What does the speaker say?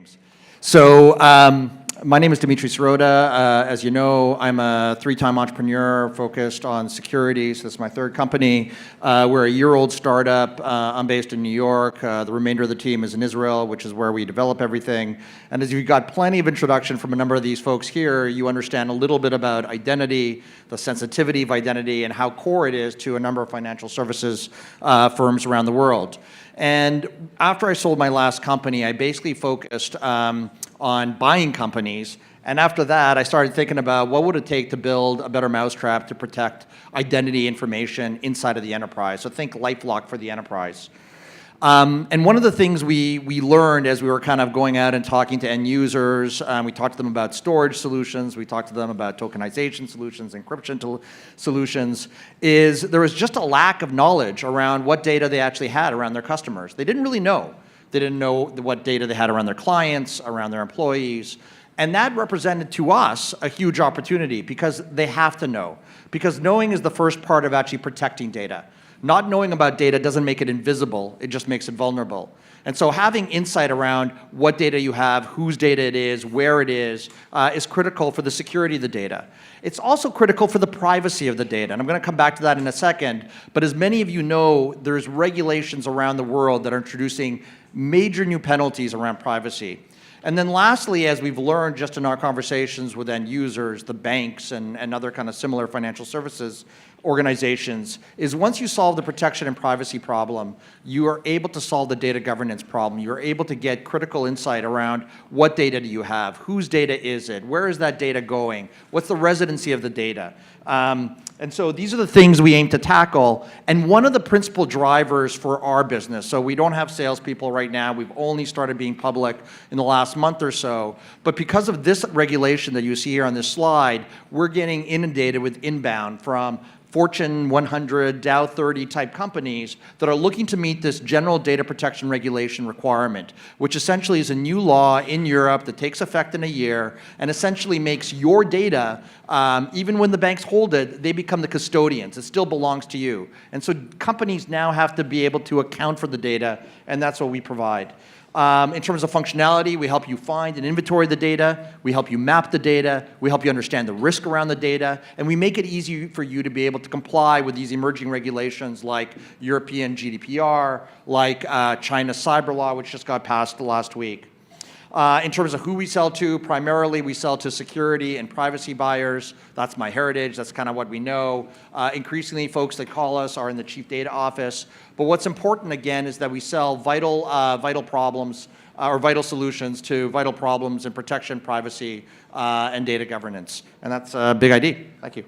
names. So my name is Dimitri Sirota. As you know, I'm a three-time entrepreneur focused on security. So this is my third company. We're a year-old startup. I'm based in New York. The remainder of the team is in Israel, which is where we develop everything. And as you've got plenty of introduction from a number of these folks here, you understand a little bit about identity, the sensitivity of identity, and how core it is to a number of financial services firms around the world. And after I sold my last company, I basically focused on buying companies. And after that, I started thinking about what would it take to build a better mousetrap to protect identity information inside of the enterprise. So think LifeLock for the enterprise. And one of the things we learned as we were kind of going out and talking to end users, we talked to them about storage solutions, we talked to them about tokenization solutions, encryption solutions, is there was just a lack of knowledge around what data they actually had around their customers. They didn't really know. They didn't know what data they had around their clients, around their employees. And that represented to us a huge opportunity because they have to know. Because knowing is the first part of actually protecting data. Not knowing about data doesn't make it invisible, it just makes it vulnerable. And so having insight around what data you have, whose data it is critical for the security of the data. It's also critical for the privacy of the data, and I'm going to come back to that in a second, but as many of you know, there's regulations around the world that are introducing major new penalties around privacy. And then lastly, as we've learned just in our conversations with end users, the banks and other kind of similar financial services organizations, is once you solve the protection and privacy problem, you are able to solve the data governance problem. You're able to get critical insight around what data do you have, whose data is it, where is that data going, what's the residency of the data. And so these are the things we aim to tackle. And one of the principal drivers for our business, so we don't have salespeople right now, we've only started being public in the last month or so, but because of this regulation that you see here on this slide, we're getting inundated with inbound from Fortune 100, Dow 30 type companies that are looking to meet this general data protection regulation requirement, which essentially is a new law in Europe that takes effect in a year and essentially makes your data, even when the banks hold it, they become the custodians. It still belongs to you. And so companies now have to be able to account for the data, and that's what we provide. In terms of functionality, we help you find and inventory the data, we help you map the data, we help you understand the risk around the data, and we make it easy for you to be able to comply with these emerging regulations like European GDPR, like China's cyber law, which just got passed last week. In terms of who we sell to, primarily we sell to security and privacy buyers. That's my heritage, that's kind of what we know. Increasingly, folks that call us are in the chief data office. But what's important, again, is that we sell vital problems or vital solutions to vital problems in protection, privacy, and data governance. And that's BigID. Thank you.